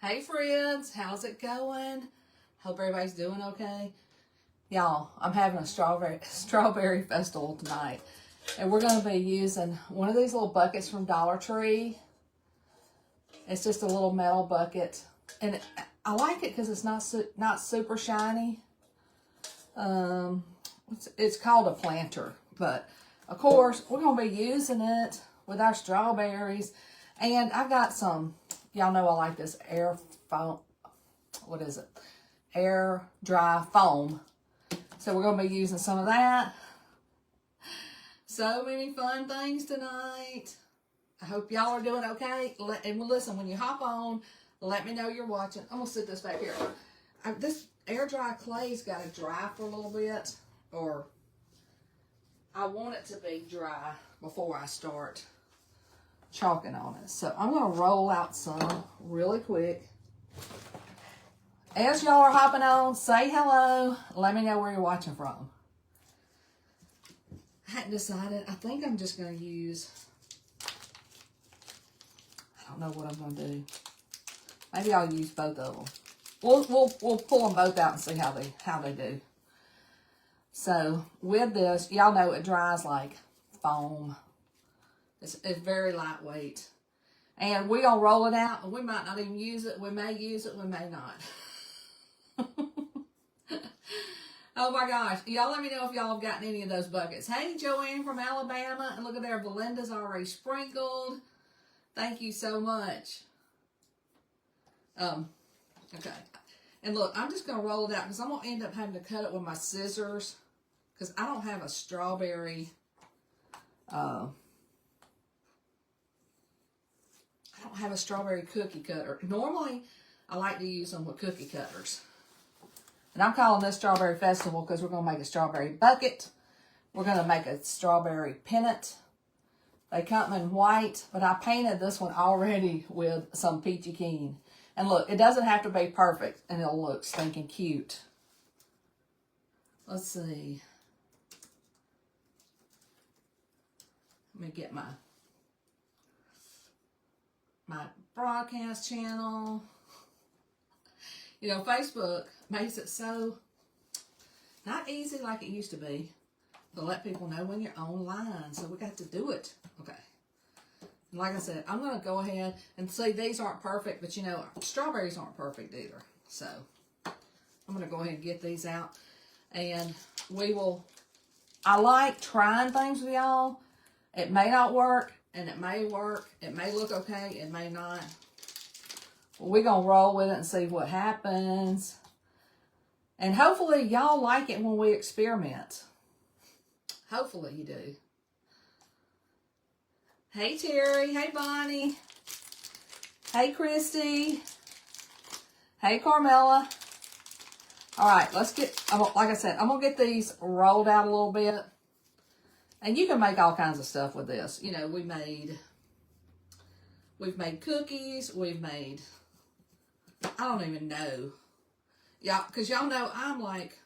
Hey friends, how's it going? Hope everybody's doing okay. Y'all, I'm having a strawberry festival tonight. And we're going to be using one of these little buckets from Dollar Tree. It's just a little metal bucket. And I like it because it's not super shiny. It's called a planter. But, of course, we're going to be using it with our strawberries. And I got some... Y'all know I like this air foam. What is it? Air dry foam. So we're going to be using some of that. So many fun things tonight. I hope y'all are doing okay. And listen, when you hop on, let me know you're watching. I'm going to sit this back here. This air dry clay's got to dry for a little bit. Or I want it to be dry before I start chalking on it. So I'm going to roll out some really quick. As y'all are hopping on, say hello. Let me know where you're watching from. I hadn't decided. I think I'm just going to use, I don't know what I'm going to do. Maybe I'll use both of them. We'll pull them both out and see how they do. So with this, y'all know it dries like foam. It's very lightweight. And we're going to roll it out. And we might not even use it. We may use it. We may not. Oh my gosh. Y'all let me know if y'all have gotten any of those buckets. Hey, Joanne from Alabama. And look at there. Belinda's already sprinkled. Thank you so much. Okay. And look, I'm just going to roll it out because I'm going to end up having to cut it with my scissors because I don't have a strawberry I don't have a strawberry cookie cutter. Normally, I like to use them with cookie cutters. And I'm calling this Strawberry Festival because we're going to make a strawberry bucket. We're going to make a strawberry pennant. They come in white, but I painted this one already with some peachy keen. And look, it doesn't have to be perfect, and it'll look stinking cute. Let's see. Let me get my broadcast channel. You know, Facebook makes it so not easy like it used to be to let people know when you're online. So we got to do it. Okay. And like I said, I'm going to go ahead and see these aren't perfect, but you know, strawberries aren't perfect either. So I'm going to go ahead and get these out. And I like trying things with y'all. It may not work. And it may work. It may look okay. It may not. Well, we're going to roll with it and see what happens. And hopefully y'all like it when we experiment. Hopefully you do. Hey Terry. Hey Bonnie. Hey Christy. Hey Carmela. All right, let's get, like I said, I'm going to get these rolled out a little bit. And you can make all kinds of stuff with this. You know, we've made cookies. We've made, I don't even know. Yeah, because y'all know I'm like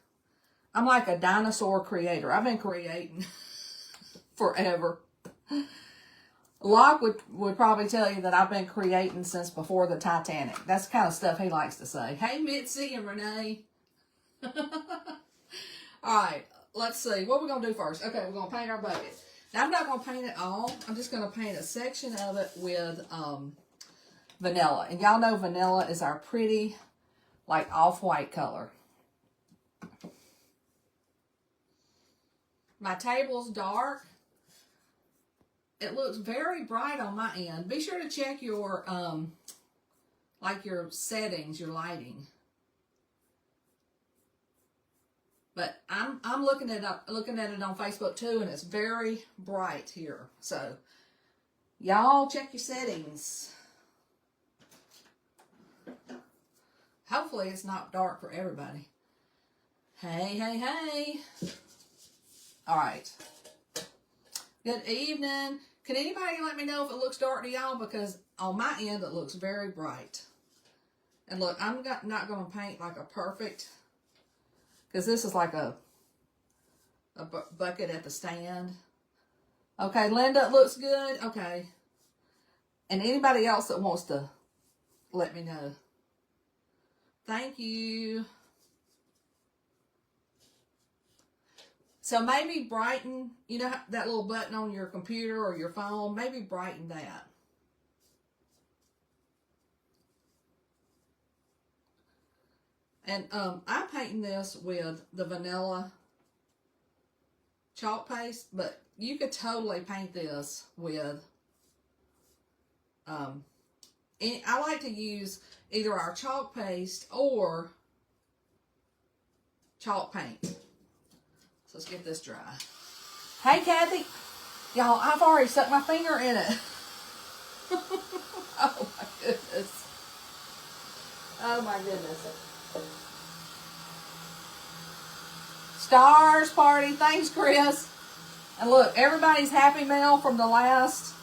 a dinosaur creator. I've been creating forever. Locke would probably tell you that I've been creating since before the Titanic. That's the kind of stuff he likes to say. Hey, Mitzi and Renee. All right. Let's see. What we're going to do first. Okay, we're going to paint our bucket. Now, I'm not going to paint it all. I'm just going to paint a section of it with vanilla. And y'all know vanilla is our pretty, like, off-white color. My table's dark. It looks very bright on my end. Be sure to check your, like, your settings, your lighting. But I'm looking at it on Facebook too, and it's very bright here. So y'all check your settings. Hopefully it's not dark for everybody. Hey, hey, hey. All right. Good evening. Can anybody let me know if it looks dark to y'all? Because on my end it looks very bright. And look, I'm not going to paint like a perfect, because this is like a bucket at the stand. Okay, Linda, it looks good. Okay. And anybody else that wants to let me know. Thank you. So maybe brighten, you know, that little button on your computer or your phone, maybe brighten that. And I'm painting this with the vanilla chalk paste, but you could totally paint this with, I like to use either our chalk paste or chalk paint. So let's get this dry. Hey, Kathy. Y'all, I've already stuck my finger in it. Oh, my goodness. Oh, my goodness. Stars party. Thanks, Chris. And look, everybody's Happy Meal from the last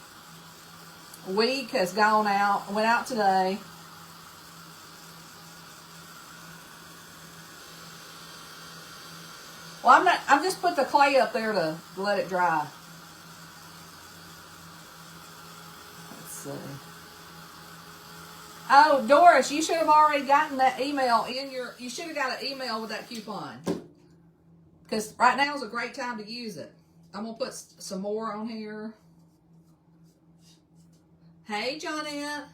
week has gone out. Went out today. Well, I'm just put the clay up there to let it dry. Let's see. Oh, Doris, you should have already gotten that email you should have got an email with that coupon. Because right now is a great time to use it. I'm going to put some more on here. Hey, Johnette.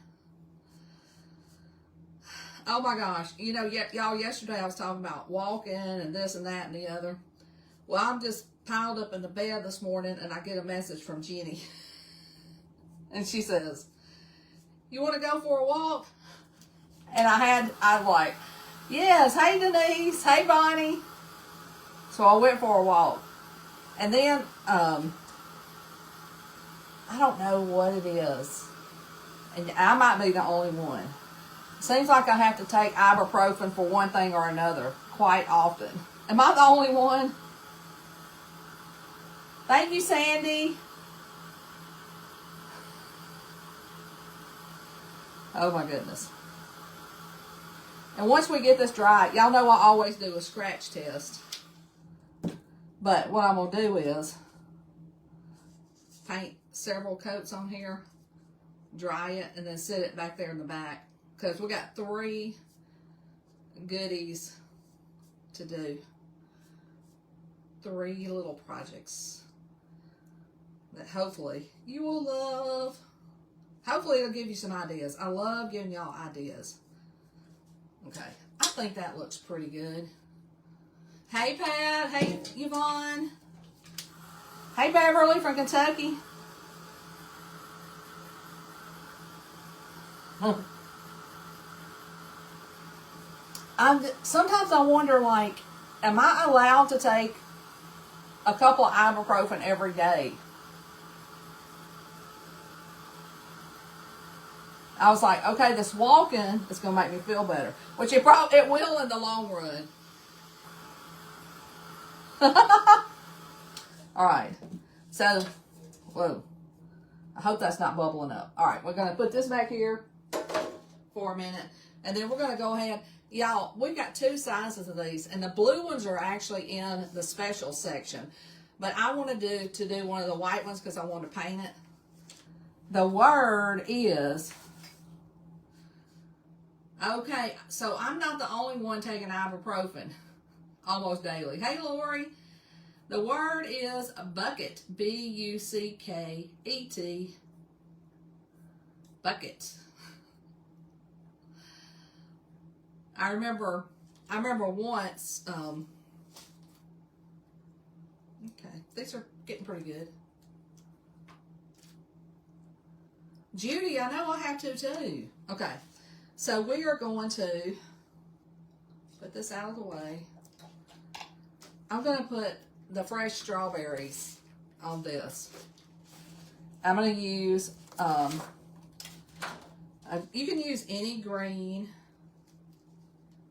Oh my gosh. You know, y'all, yesterday I was talking about walking and this and that and the other. Well, I'm just piled up in the bed this morning and I get a message from Jenny. And she says, you want to go for a walk? And I was like, yes. Hey, Denise. Hey, Bonnie. So I went for a walk. And then, I don't know what it is. And I might be the only one. Seems like I have to take ibuprofen for one thing or another quite often. Am I the only one? Thank you, Sandy. Oh my goodness. And once we get this dry, y'all know I always do a scratch test. But what I'm going to do is paint several coats on here, dry it, and then sit it back there in the back. Because we got 3 goodies to do. 3 little projects that hopefully you will love. Hopefully it'll give you some ideas. I love giving y'all ideas. Okay. I think that looks pretty good. Hey, Pat. Hey, Yvonne. Hey, Beverly from Kentucky. Sometimes I wonder, like, am I allowed to take a couple of ibuprofen every day? I was like, okay, this walking is going to make me feel better. Which it will in the long run. Alright. So, whoa. I hope that's not bubbling up. Alright, we're going to put this back here for a minute. And then we're going to go ahead. Y'all, we've got 2 sizes of these. And the blue ones are actually in the special section. But I wanted to do one of the white ones because I want to paint it. The word is... Okay, so I'm not the only one taking ibuprofen almost daily. Hey, Lori. The word is bucket. B-U-C-K-E-T. Bucket. I remember once, okay, these are getting pretty good. Judy, I know I have to too. Okay. So we are going to put this out of the way. I'm going to put the fresh strawberries on this. I'm going to use, you can use any green,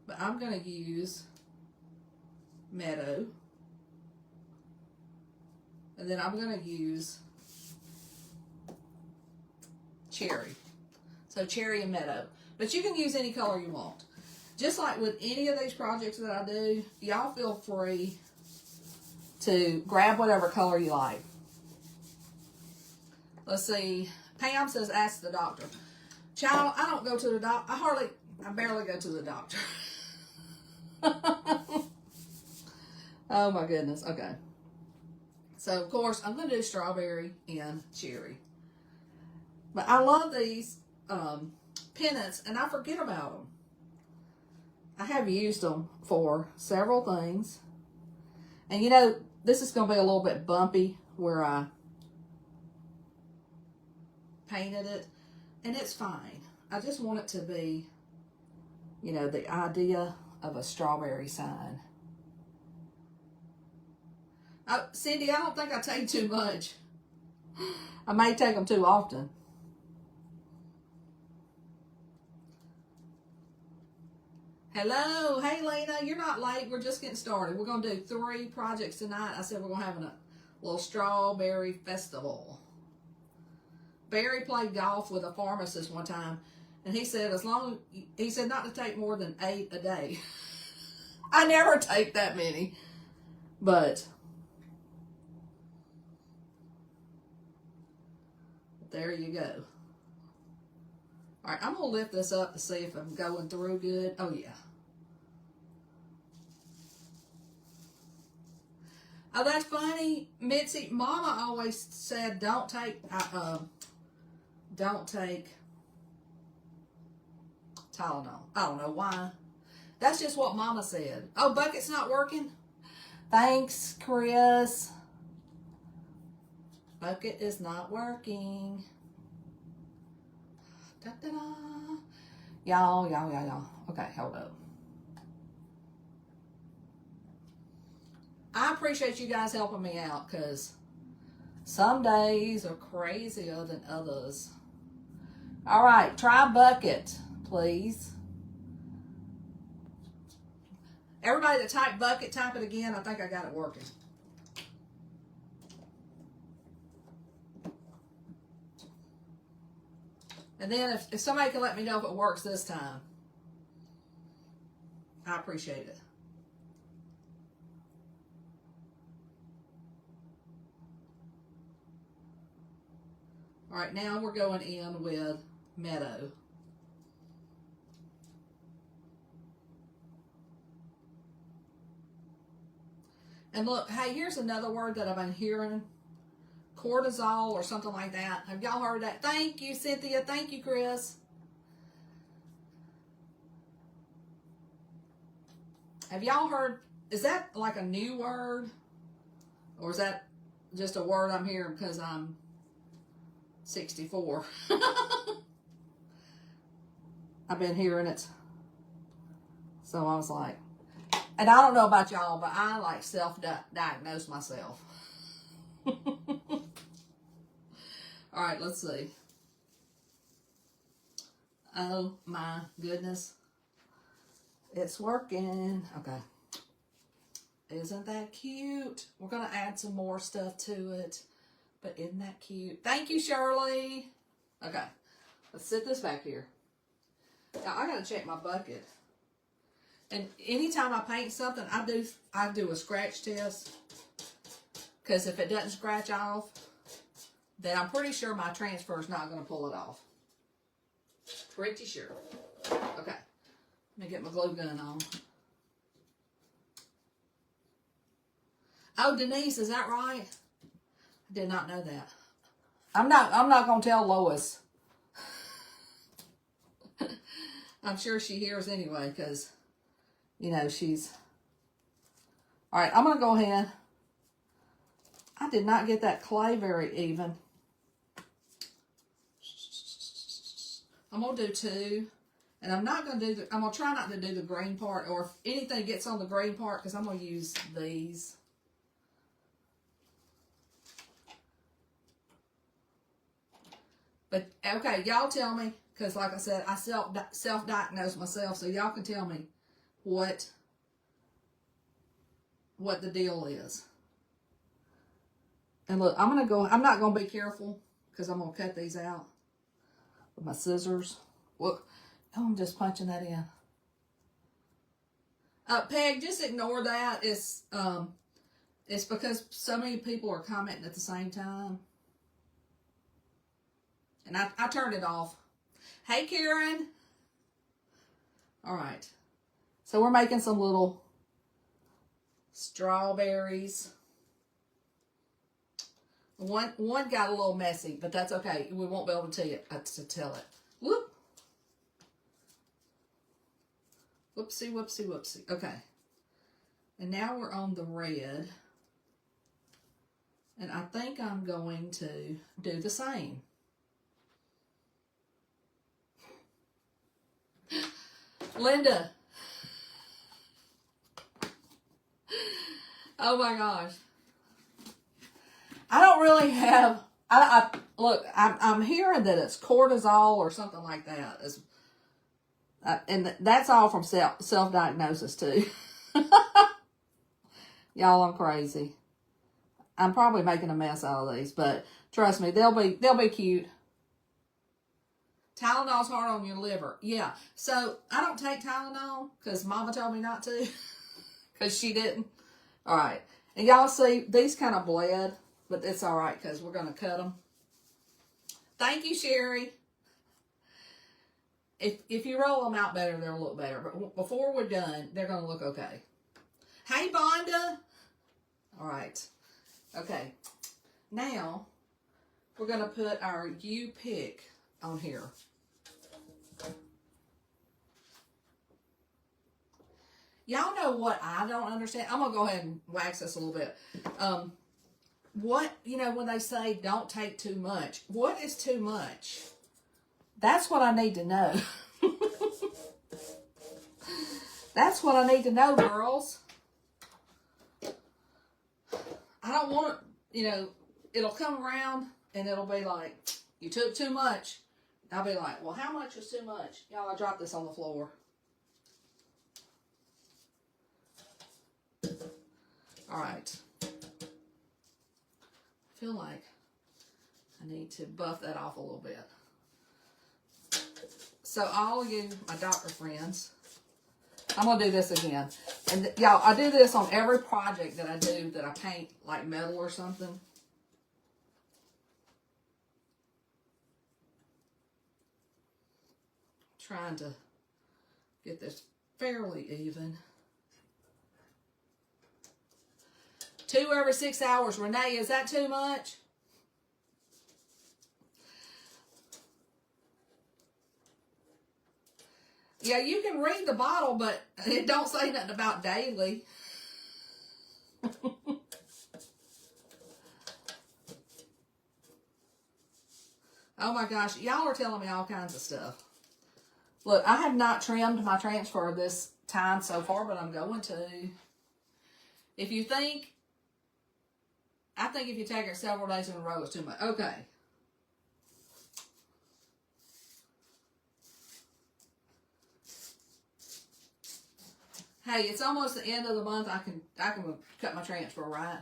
but I'm going to use Meadow. And then I'm going to use Cherry. So Cherry and Meadow. But you can use any color you want. Just like with any of these projects that I do, y'all feel free to grab whatever color you like. Let's see. Pam says, ask the doctor. Child, I don't go to the doctor. I barely go to the doctor. Oh my goodness. Okay. So of course I'm going to do strawberry and cherry. But I love these pennants, and I forget about them. I have used them for several things. And you know, this is going to be a little bit bumpy where I painted it. And it's fine. I just want it to be, you know, the idea of a strawberry sign. Cindy, I don't think I take too much. I may take them too often. Hello. Hey, Lena. You're not late. We're just getting started. We're going to do 3 projects tonight. I said we're going to have a little strawberry festival. Barry played golf with a pharmacist one time, and he said he said not to take more than 8 a day. I never take that many, but there you go. All right, I'm going to lift this up to see if I'm going through good. Oh, yeah. Oh, that's funny. Mitzi, Mama always said don't take Tylenol. I don't know why. That's just what Mama said. Oh, bucket's not working? Thanks, Chris. Bucket is not working. Da-da-da. Y'all. Okay, hold up. I appreciate you guys helping me out because some days are crazier than others. All right, try bucket, please. Everybody that typed bucket, type it again. I think I got it working. And then if somebody can let me know if it works this time, I appreciate it. All right, now we're going in with meadow. And look, hey, here's another word that I've been hearing. Cortisol or something like that. Have y'all heard that? Thank you, Cynthia. Thank you, Chris. Have y'all heard, is that like a new word? Or is that just a word I'm hearing because I'm 64? I've been hearing it. So I was like, and I don't know about y'all, but I like self-diagnose myself. All right, let's see. Oh my goodness. It's working. Okay. Isn't that cute? We're going to add some more stuff to it. But isn't that cute? Thank you, Shirley. Okay. Let's sit this back here. Now, I got to check my bucket. And anytime I paint something, I do a scratch test. Because if it doesn't scratch off, then I'm pretty sure my transfer is not going to pull it off. Pretty sure. Okay. Let me get my glue gun on. Oh, Denise, is that right? I did not know that. I'm not going to tell Lois. I'm sure she hears anyway because, you know, she's... All right, I'm going to go ahead. I did not get that clay very even. I'm going to do 2. And I'm not going to do I'm going to try not to do the green part, or if anything gets on the green part, because I'm going to use these. But, okay, y'all tell me, because like I said, I self-diagnose myself, so y'all can tell me what the deal is. And look, I'm not going to be careful, because I'm going to cut these out with my scissors. Look, I'm just punching that in. Peg, just ignore that. It's because so many people are commenting at the same time. And I turned it off. Hey, Karen. All right. So we're making some little strawberries. One got a little messy, but that's okay. We won't be able to tell it. Whoop. Whoopsie, whoopsie, whoopsie. Okay. And now we're on the red. And I think I'm going to do the same. Linda. Oh my gosh. I don't really have, look, I'm hearing that it's cortisol or something like that. And that's all from self-diagnosis too. Y'all, I'm crazy. I'm probably making a mess out of these, but trust me, they'll be cute. Tylenol's hard on your liver. Yeah. So I don't take Tylenol because Mama told me not to, because she didn't. All right. And y'all see, these kind of bled, but it's all right because we're going to cut them. Thank you, Sherry. If you roll them out better, they'll look better. But before we're done, they're going to look okay. Hey, Bonda. All right. Okay. Now, we're going to put our You Pick on here. Y'all know what I don't understand? I'm going to go ahead and wax this a little bit. When they say don't take too much, what is too much? That's what I need to know. That's what I need to know, girls. I don't want it'll come around and it'll be like, you took too much. I'll be like, well, how much is too much? Y'all, I dropped this on the floor. All right. I feel like I need to buff that off a little bit. So all of you, my doctor friends, I'm going to do this again. And y'all, I do this on every project that I do that I paint like metal or something. Trying to get this fairly even. 2 every 6 hours. Renee, is that too much? Yeah, you can read the bottle, but it don't say nothing about daily. Oh my gosh, y'all are telling me all kinds of stuff. Look, I have not trimmed my transfer this time so far, but I'm going to. I think if you take it several days in a row, it's too much. Okay. Hey, it's almost the end of the month. I can cut my transfer, right?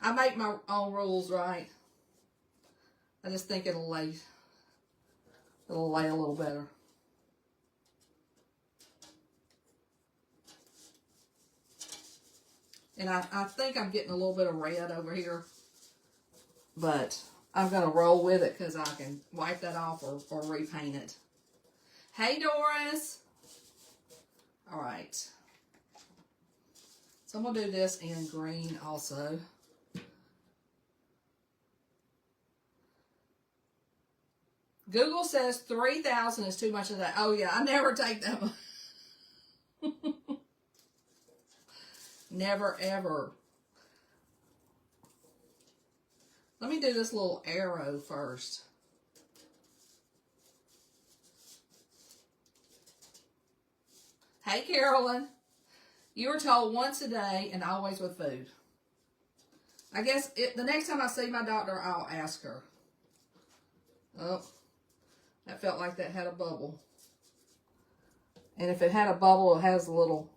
I make my own rules, right? I just think it'll lay a little better. And I think I'm getting a little bit of red over here, but I'm going to roll with it because I can wipe that off or repaint it. Hey, Doris. All right. So I'm going to do this in green also. Google says 3,000 is too much of that. Oh, yeah, I never take that much. Never, ever. Let me do this little arrow first. Hey, Carolyn. You were told once a day and always with food. I guess the next time I see my doctor, I'll ask her. Oh, that felt like that had a bubble. And if it had a bubble, it has a little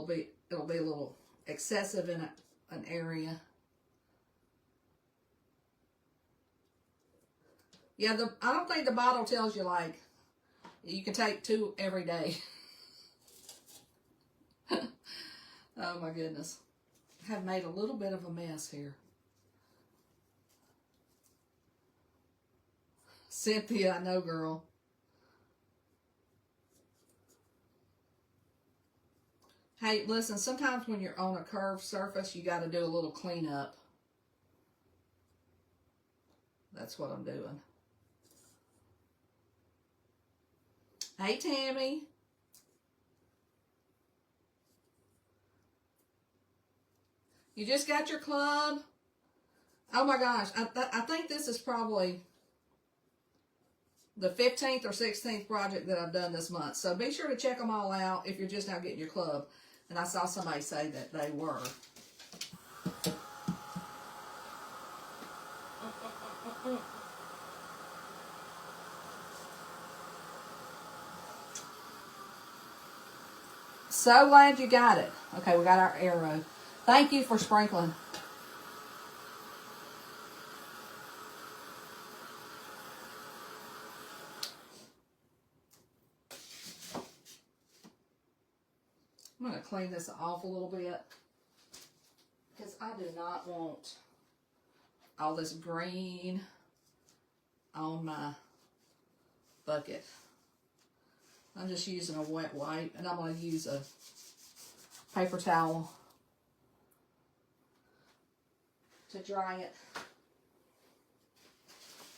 bit. It'll be a little excessive in an area. Yeah, I don't think the bottle tells you like you can take 2 every day. Oh my goodness. I have made a little bit of a mess here. Cynthia, I know, girl. Hey, listen, sometimes when you're on a curved surface, you got to do a little cleanup. That's what I'm doing. Hey, Tammy. You just got your club? Oh my gosh, I think this is probably the 15th or 16th project that I've done this month. So be sure to check them all out if you're just now getting your club. And I saw somebody say that they were. So glad you got it. Okay, we got our arrow. Thank you for sprinkling. I'm going to clean this off a little bit because I do not want all this green on my bucket. I'm just using a wet wipe, and I'm going to use a paper towel to dry it.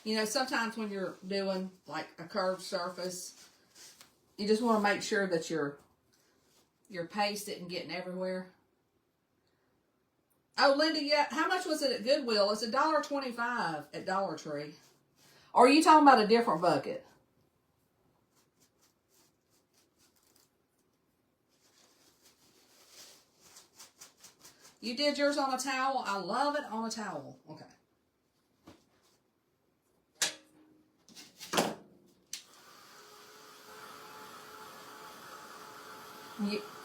You know, sometimes when you're doing like a curved surface, you just want to make sure that your paste isn't getting everywhere. Oh, Linda, yeah, how much was it at Goodwill? It's $1.25 at Dollar Tree. Or are you talking about a different bucket? You did yours on a towel? I love it on a towel. Okay.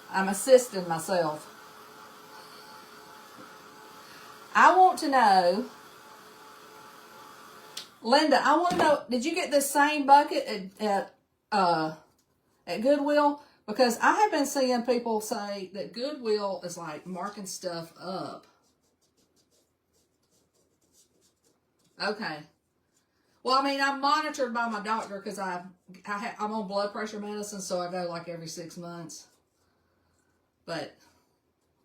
I'm assisting myself. I want to know, Linda, I want to know, did you get this same bucket at Goodwill? Because I have been seeing people say that Goodwill is like marking stuff up. Okay. Well, I mean, I'm monitored by my doctor because I'm on blood pressure medicine, so I go like every 6 months. But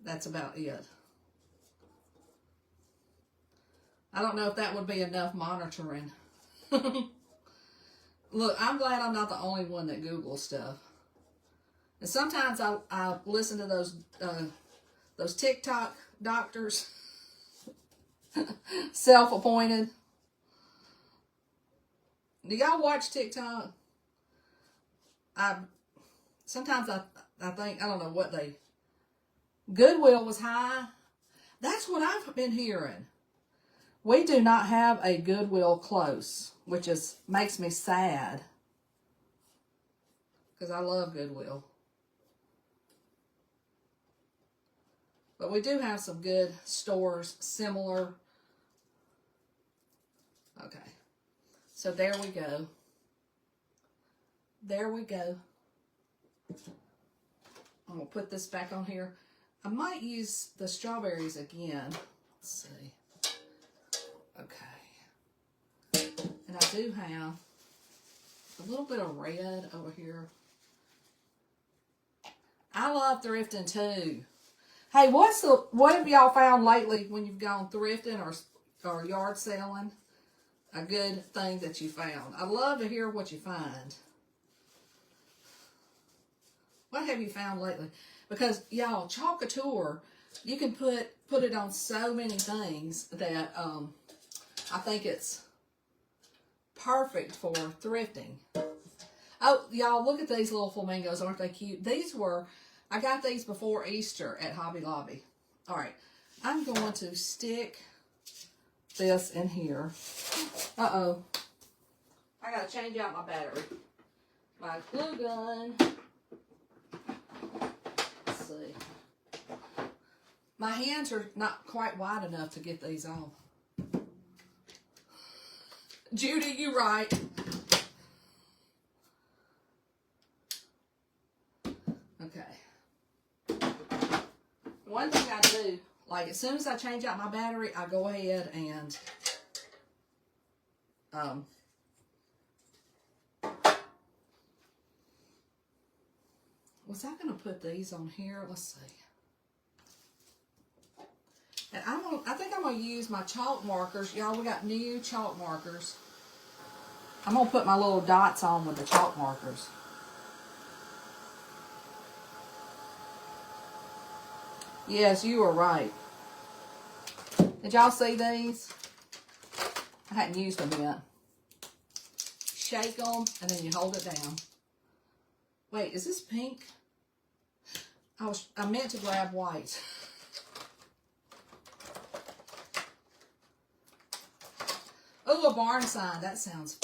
that's about it. I don't know if that would be enough monitoring. Look, I'm glad I'm not the only one that Googles stuff. And sometimes I listen to those TikTok doctors, self-appointed. Do y'all watch TikTok? Sometimes I think, I don't know what they... Goodwill was high. That's what I've been hearing. We do not have a Goodwill close, which makes me sad. Because I love Goodwill. But we do have some good stores similar. Okay. So there we go. There we go. I'm going to put this back on here. I might use the strawberries again. Let's see. Okay. And I do have a little bit of red over here. I love thrifting too. Hey, what have y'all found lately when you've gone thrifting or yard selling? A good thing that you found. I'd love to hear what you find. What have you found lately? Because y'all, chalk couture, you can put it on so many things that I think it's perfect for thrifting. Oh, y'all, look at these little flamingos. Aren't they cute? I got these before Easter at Hobby Lobby. All right, I'm going to stick this in here. Uh-oh. I got to change out my battery. My glue gun. Let's see. My hands are not quite wide enough to get these on. Judy, you right. Okay. One thing I do, like as soon as I change out my battery, I go ahead and was I going to put these on here? Let's see. And I think I'm going to use my chalk markers. Y'all, we got new chalk markers. I'm going to put my little dots on with the chalk markers. Yes, you were right. Did y'all see these? I hadn't used them yet. Shake them, and then you hold it down. Wait, is this pink? I meant to grab white. Oh, a barn sign. That sounds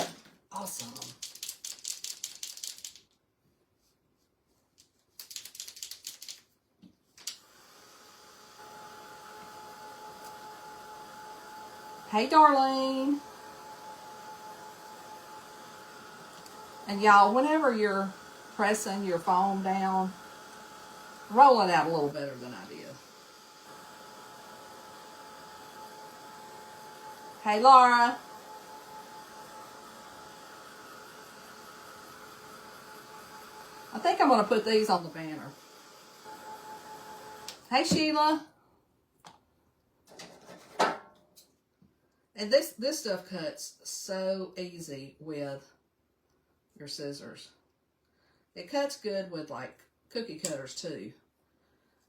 awesome. Hey, Darlene. And y'all, whenever you're pressing your foam down, roll it out a little better than I did. Hey, Laura. I think I'm going to put these on the banner. Hey, Sheila. And this stuff cuts so easy with your scissors. It cuts good with like cookie cutters too.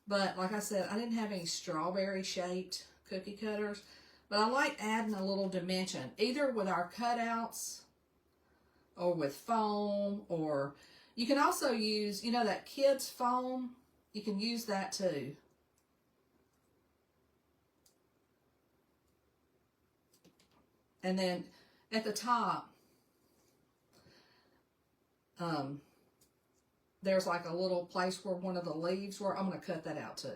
But like I said, I didn't have any strawberry shaped cookie cutters. But I like adding a little dimension, either with our cutouts or with foam, or you can also use, you know, that kids foam. You can use that too. And then at the top, there's like a little place where one of the leaves were. I'm going to cut that out too.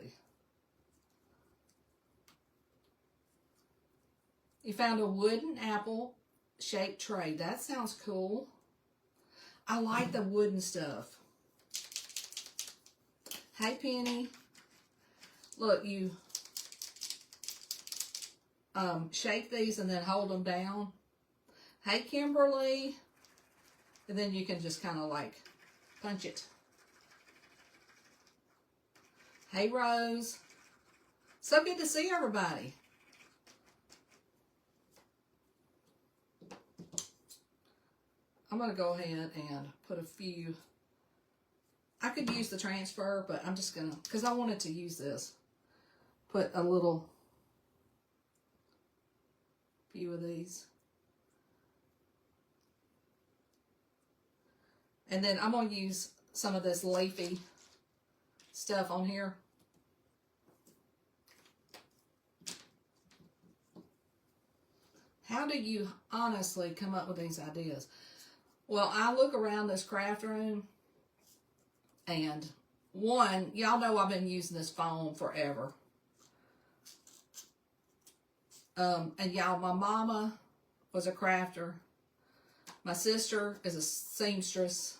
You found a wooden apple shaped tray. That sounds cool. I like the wooden stuff. Hey, Penny. Look, you shape these and then hold them down. Hey, Kimberly. And then you can just kind of like punch it. Hey, Rose. So good to see everybody. I'm going to go ahead and put a few. I could use the transfer, but I'm just going to, because I wanted to use this, put a little few of these. And then I'm going to use some of this leafy stuff on here. How do you honestly come up with these ideas? Well, I look around this craft room, and one, y'all know I've been using this foam forever. And y'all, my mama was a crafter. My sister is a seamstress.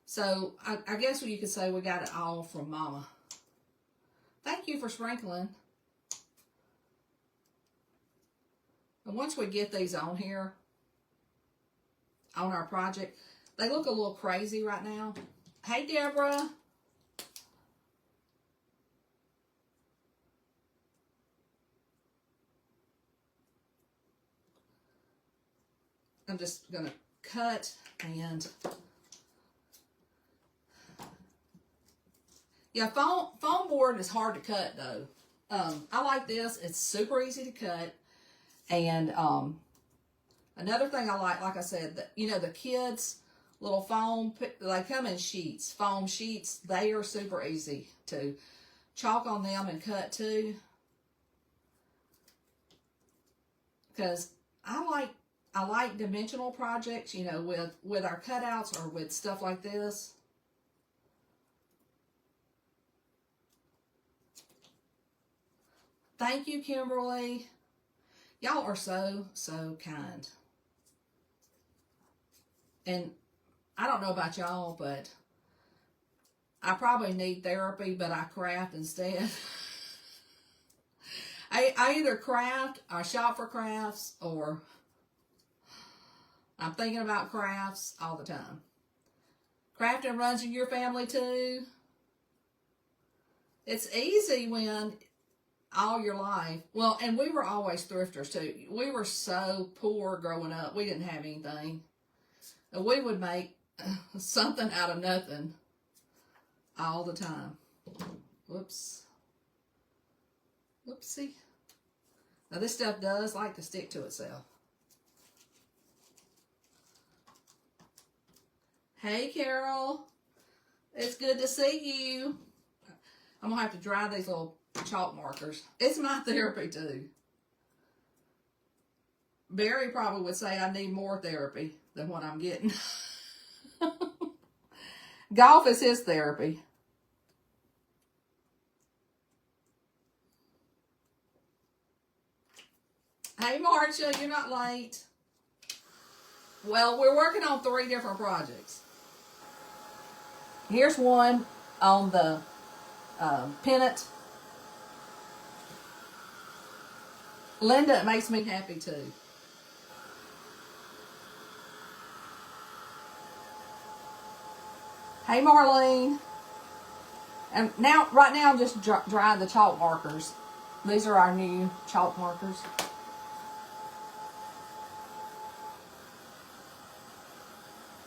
So I guess you could say we got it all from mama. Thank you for sprinkling. And once we get these on here, on our project, they look a little crazy right now. Hey, Deborah. I'm just going to cut and... Yeah, foam board is hard to cut though. I like this. It's super easy to cut. And another thing I like I said, you know, the kids' little foam, they come in sheets, foam sheets. They are super easy to chalk on them and cut too. Because I like dimensional projects, you know, with our cutouts or with stuff like this. Thank you, Kimberly. Y'all are so, so kind. And I don't know about y'all, but I probably need therapy, but I craft instead. I either craft, or shop for crafts, or I'm thinking about crafts all the time. Crafting runs in your family too. It's easy when all your life, well, and we were always thrifters too. We were so poor growing up. We didn't have anything. And we would make something out of nothing all the time. Whoops. Whoopsie. Now this stuff does like to stick to itself. Hey, Carol. It's good to see you. I'm going to have to dry these little chalk markers. It's my therapy, too. Barry probably would say I need more therapy than what I'm getting. Golf is his therapy. Hey, Marcia, you're not late. Well, we're working on 3 different projects. Here's one on the Pennant. Linda, it makes me happy too. Hey, Marlene. And now, right now, I'm just drying the chalk markers. These are our new chalk markers.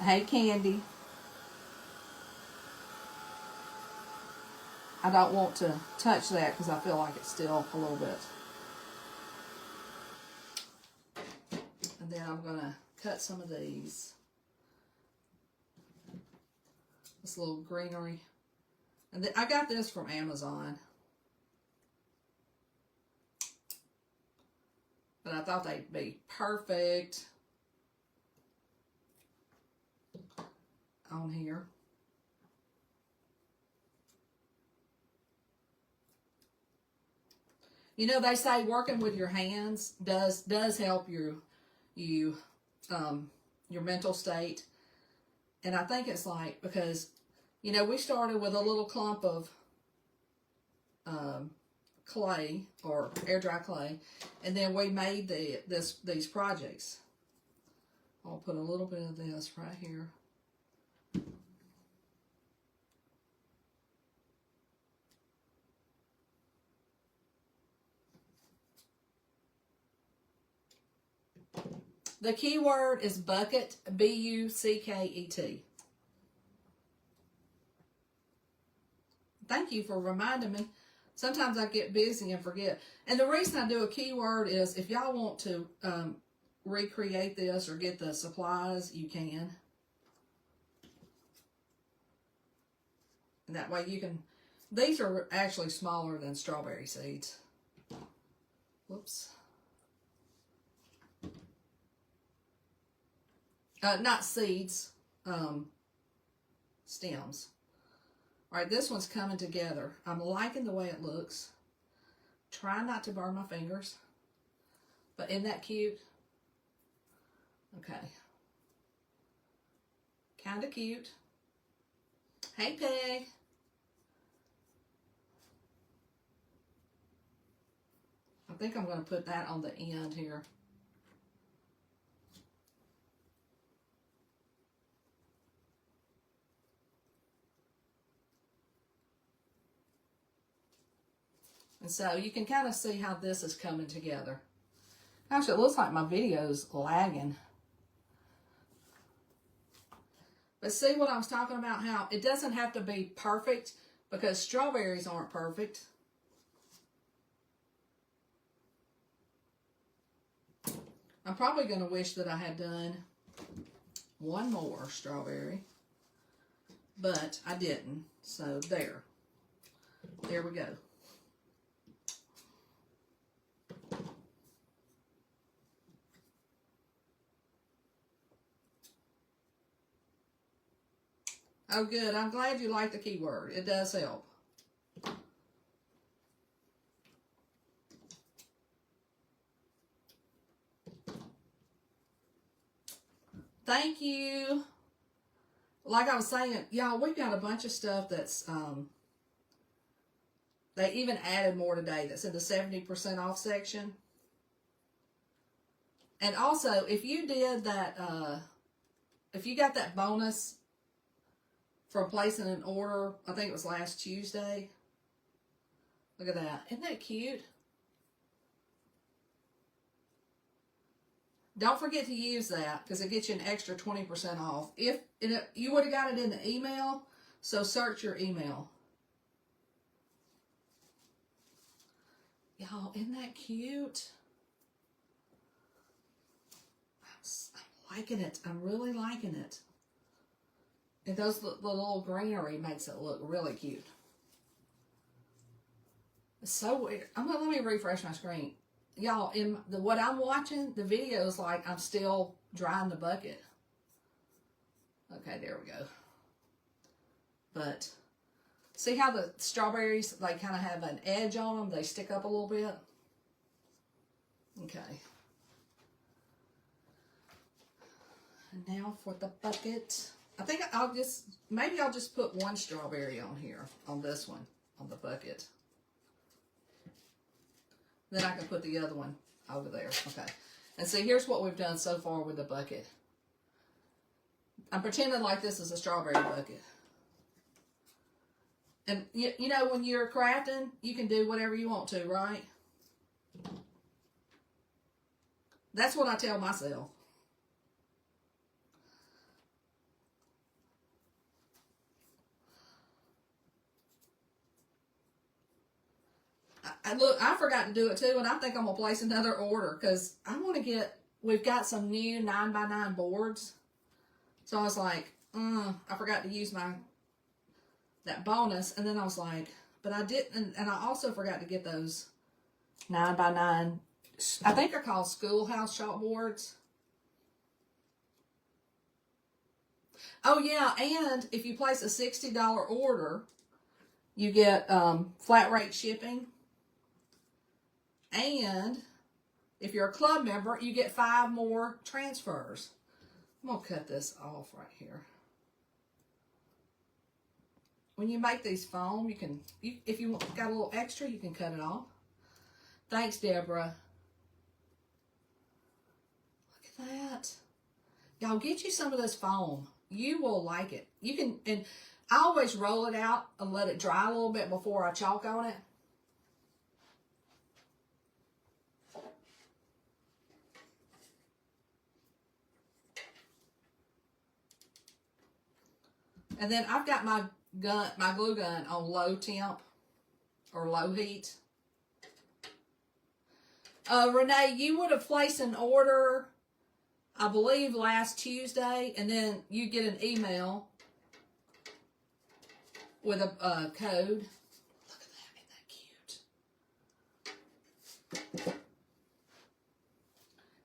Hey, Candy. I don't want to touch that because I feel like it's still a little bit. And then I'm going to cut some of these. This little greenery. And then I got this from Amazon. But I thought they'd be perfect on here. You know, they say working with your hands does help your mental state. And I think it's like, because, you know, we started with a little clump of clay or air dry clay, and then we made these projects. I'll put a little bit of this right here. The keyword is bucket, B-U-C-K-E-T. Thank you for reminding me. Sometimes I get busy and forget. And the reason I do a keyword is if y'all want to recreate this or get the supplies, you can. And that way you can, these are actually smaller than strawberry seeds. Whoops. Not seeds, stems. All right, this one's coming together. I'm liking the way it looks. Try not to burn my fingers. But isn't that cute? Okay. Kind of cute. Hey, Peg. I think I'm going to put that on the end here. And so you can kind of see how this is coming together. Gosh, it looks like my video's lagging. But see what I was talking about, how it doesn't have to be perfect because strawberries aren't perfect. I'm probably going to wish that I had done one more strawberry, but I didn't. So there we go. Oh, good. I'm glad you like the keyword. It does help. Thank you. Like I was saying, y'all, we've got a bunch of stuff that's, they even added more today that's in the 70% off section. And also, if you did that, if you got that bonus from placing an order, I think it was last Tuesday, Look at that. Isn't that cute? Don't forget to use that because it gets you an extra 20% off. If you would have got it in the email, so search your email. Y'all, isn't that cute? I'm liking it. I'm really liking it. And those the little greenery makes it look really cute. It's so weird. Let me refresh my screen. Y'all, in what I'm watching, the video is like I'm still drying the bucket. Okay, there we go. But see how the strawberries, they kind of have an edge on them? They stick up a little bit. Okay. And now for the bucket. I think maybe I'll just put one strawberry on here, on this one, on the bucket. Then I can put the other one over there. Okay. And see, here's what we've done so far with the bucket. I'm pretending like this is a strawberry bucket. And you know, when you're crafting, you can do whatever you want to, right? That's what I tell myself. Look, I forgot to do it too, and I think I'm going to place another order because I want to get, we've got some new 9x9 boards. So I was like, I forgot to use that bonus, and then I was like, but I didn't, and I also forgot to get those 9x9, I think they're called schoolhouse chalkboards. Oh yeah, and if you place a $60 order, you get flat rate shipping. And if you're a club member, you get 5 more transfers. I'm going to cut this off right here. When you make these foam, you can, if you got a little extra, you can cut it off. Thanks, Deborah. Look at that. Y'all, get you some of this foam. You will like it. You can, and I always roll it out and let it dry a little bit before I chalk on it. And then I've got my glue gun on low temp or low heat. Renee, you would have placed an order, I believe, last Tuesday, and then you get an email with a code. Look at that, isn't that cute?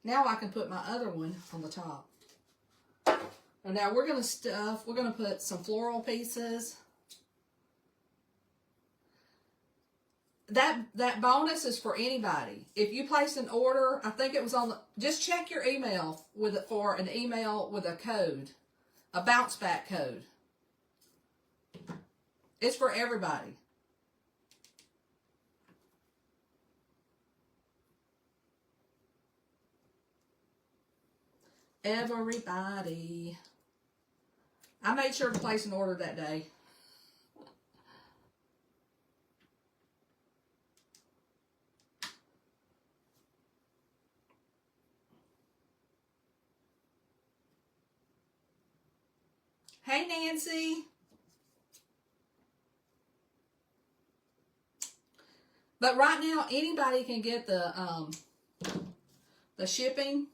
Now I can put my other one on the top. And now we're going to put some floral pieces. That bonus is for anybody. If you place an order, I think it was on the, just check your email for an email with a code, a bounce back code. It's for everybody. Everybody. I made sure to place an order that day. Hey, Nancy. But right now, anybody can get the shipping.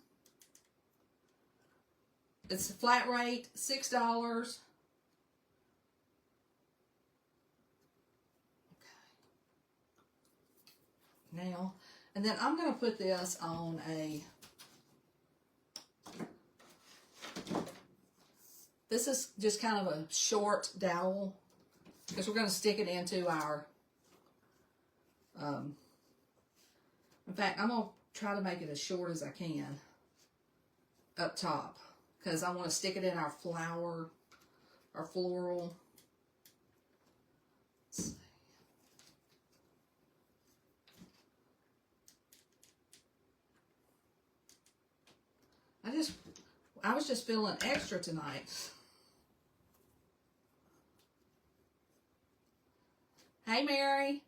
It's a flat rate, $6. Okay. Now, and then I'm going to put this on a, this is just kind of a short dowel because we're going to stick it into our, in fact, I'm going to try to make it as short as I can up top. Because I want to stick it in our flower, our floral. Let's see. I was just feeling extra tonight. Hey, Mary.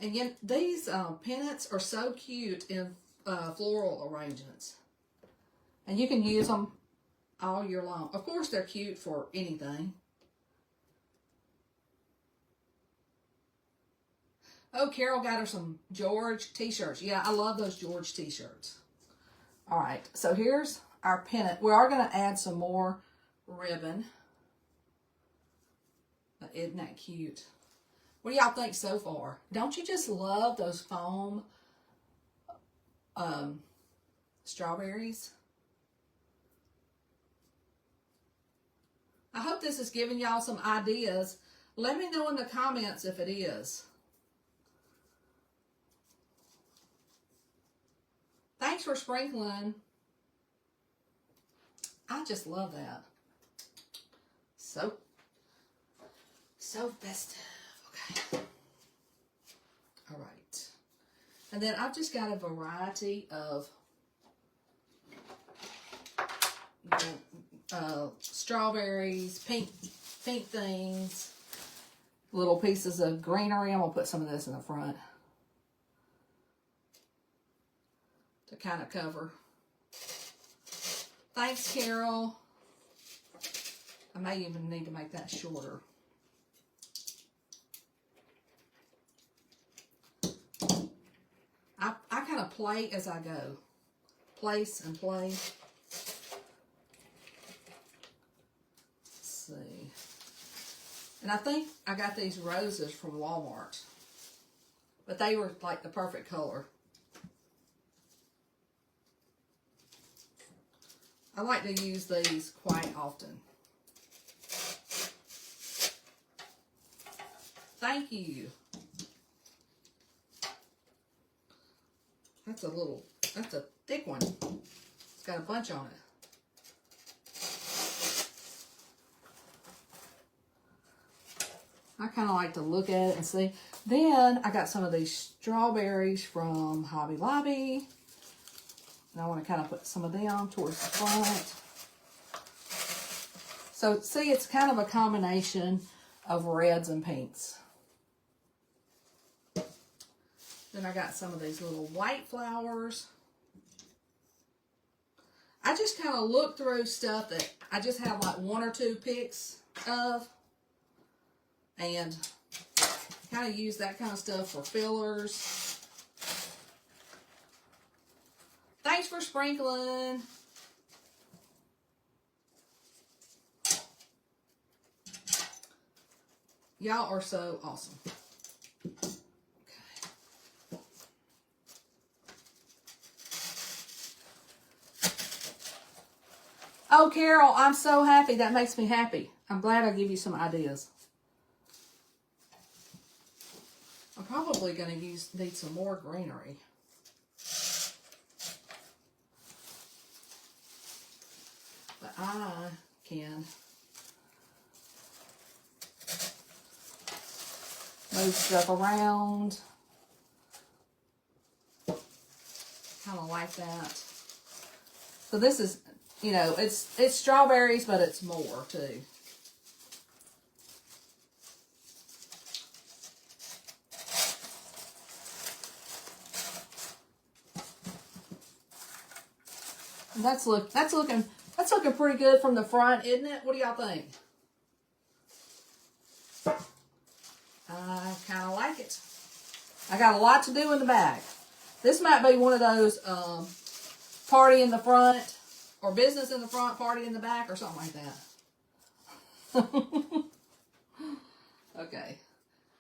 And yet these pennants are so cute in floral arrangements. And you can use them all year long. Of course, they're cute for anything. Oh, Carol got her some George t-shirts. Yeah, I love those George t-shirts. All right, so here's our pennant. We are going to add some more ribbon. But isn't that cute? What do y'all think so far? Don't you just love those foam strawberries? I hope this is giving y'all some ideas. Let me know in the comments if it is. Thanks for sprinkling. I just love that. So festive. Okay. All right. And then I've just got a variety of strawberries, pink things, little pieces of greenery. I'm going to put some of this in the front to kind of cover. Thanks, Carol. I may even need to make that shorter. I kind of play as I go. Place and play. Let's see. And I think I got these roses from Walmart. But they were like the perfect color. I like to use these quite often. Thank you. That's a thick one. It's got a bunch on it. I kind of like to look at it and see. Then I got some of these strawberries from Hobby Lobby. And I want to kind of put some of them towards the front. So see, it's kind of a combination of reds and pinks. Then I got some of these little white flowers. I just kind of look through stuff that I just have like one or two picks of. And kind of use that kind of stuff for fillers. Thanks for sprinkling. Y'all are so awesome. Oh, Carol, I'm so happy. That makes me happy. I'm glad I give you some ideas. I'm probably going to need some more greenery. But I can move stuff around. Kind of like that. So this is, you know, it's strawberries, but it's more too. And that's looking pretty good from the front, isn't it? What do y'all think? I kind of like it. I got a lot to do in the back. This might be one of those party in the front or business in the front, party in the back, or something like that. Okay.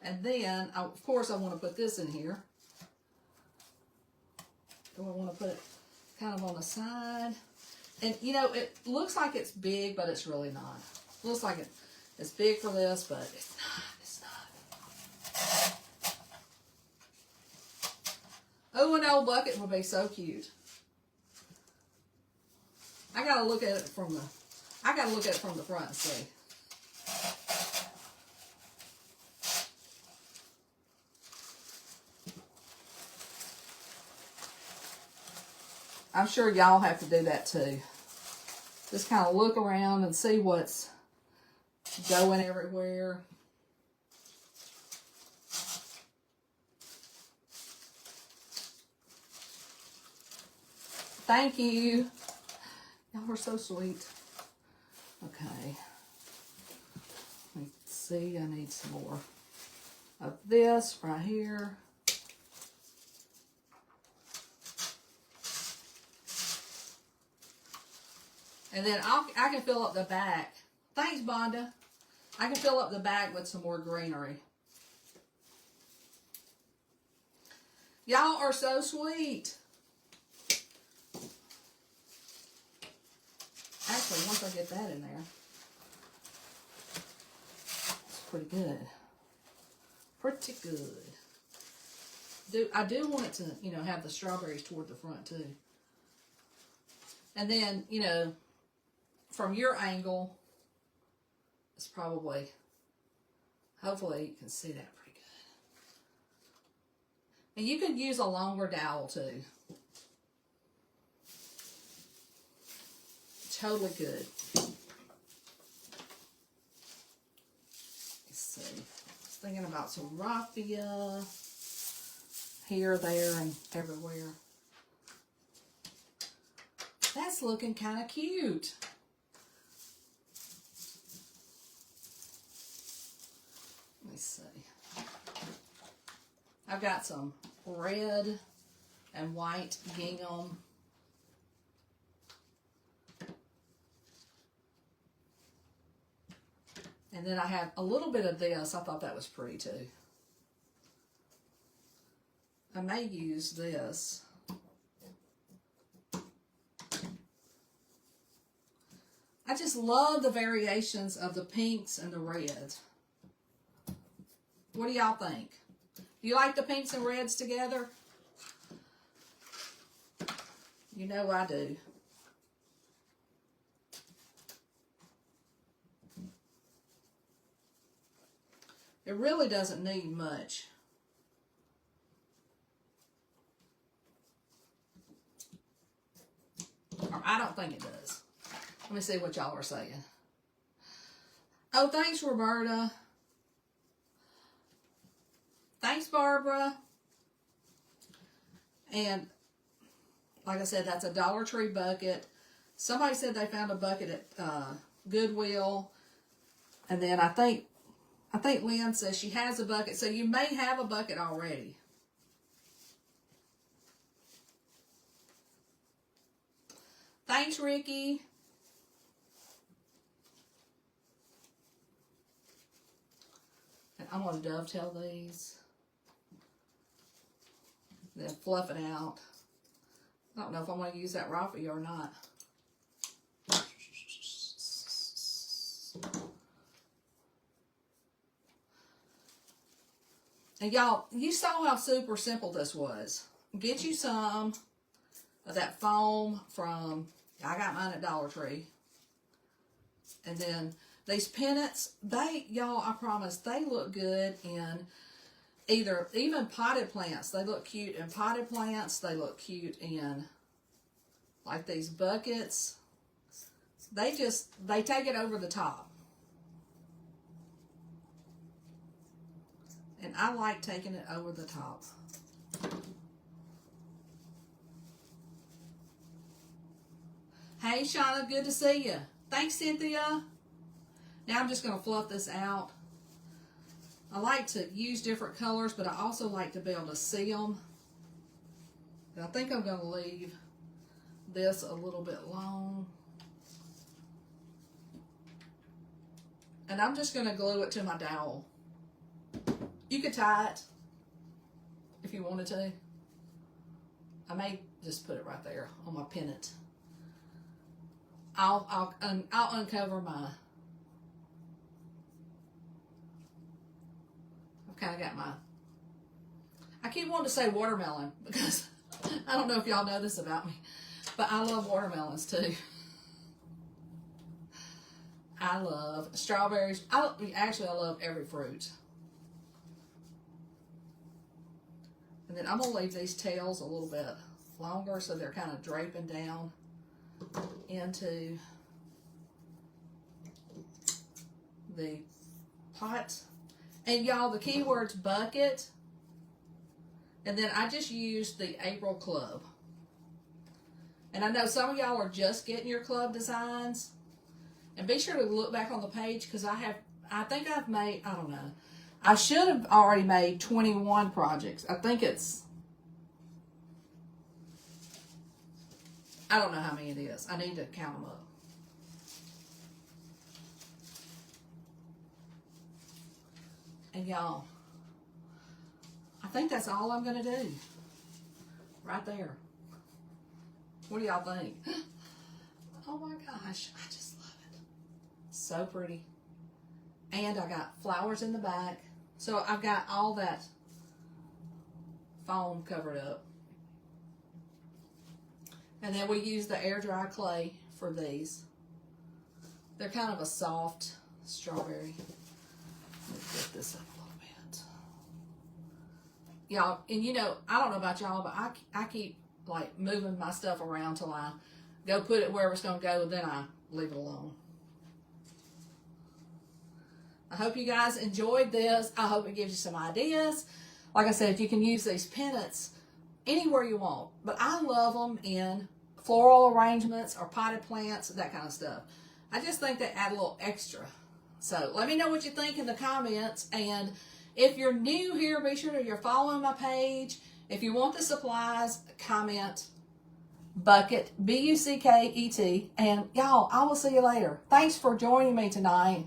And then, of course, I want to put this in here. Do I want to put it kind of on the side? And, you know, it looks like it's big, but it's really not. It looks like it's big for this, but it's not. It's not. Oh, an old bucket would be so cute. I gotta look at it from the front and see. I'm sure y'all have to do that too. Just kind of look around and see what's going everywhere. Thank you. Y'all are so sweet. Okay. Let's see, I need some more of this right here. And then I can fill up the back. Thanks, Bonda. I can fill up the back with some more greenery. Y'all are so sweet. Actually, once I get that in there, it's pretty good. Pretty good. I do want it to, you know, have the strawberries toward the front too. And then, you know, from your angle, it's probably, hopefully you can see that pretty good. And you could use a longer dowel too. Totally good. Let's see. I was thinking about some raffia here, there, and everywhere. That's looking kind of cute. Let me see. I've got some red and white gingham. And then I have a little bit of this. I thought that was pretty too. I may use this. I just love the variations of the pinks and the reds. What do y'all think? Do you like the pinks and reds together? You know I do. It really doesn't need much. Or I don't think it does. Let me see what y'all are saying. Oh, thanks, Roberta. Thanks, Barbara. And like I said, that's a Dollar Tree bucket. Somebody said they found a bucket at Goodwill. And then I think Lynn says she has a bucket. So you may have a bucket already. Thanks, Ricky. And I'm going to dovetail these. Then fluff it out. I don't know if I'm going to use that raffia or not. And y'all, you saw how super simple this was. Get you some of that foam from, I got mine at Dollar Tree. And then these pennants, y'all, I promise, they look good in even potted plants. They look cute in potted plants. They look cute in, like these buckets. They take it over the top. And I like taking it over the top. Hey, Shauna, good to see you. Thanks, Cynthia. Now I'm just going to fluff this out. I like to use different colors, but I also like to be able to see them. And I think I'm going to leave this a little bit long. And I'm just going to glue it to my dowel. You could tie it if you wanted to. I may just put it right there on my pennant. I'll uncover my. I've kind of got my. I keep wanting to say watermelon because I don't know if y'all know this about me, but I love watermelons too. I love strawberries. I love every fruit. And then I'm going to leave these tails a little bit longer so they're kind of draping down into the pot. And y'all, the keyword's bucket. And then I just used the April Club. And I know some of y'all are just getting your club designs. And be sure to look back on the page because I think I've made, I don't know. I should have already made 21 projects. I think I don't know how many it is. I need to count them up. And y'all, I think that's all I'm going to do. Right there. What do y'all think? Oh my gosh, I just love it. So pretty. And I got flowers in the back. So I've got all that foam covered up. And then we use the air dry clay for these. They're kind of a soft strawberry. Let me lift this up a little bit. Y'all, and you know, I don't know about y'all, but I keep like moving my stuff around till I go put it wherever it's going to go, and then I leave it alone. I hope you guys enjoyed this. I hope it gives you some ideas. Like I said, you can use these pennants anywhere you want, but I love them in floral arrangements or potted plants, that kind of stuff. I just think they add a little extra. So let me know what you think in the comments, and if you're new here, be sure that you're following my page. If you want the supplies, comment bucket, B-U-C-K-E-T, and y'all, I will see you later. Thanks for joining me tonight.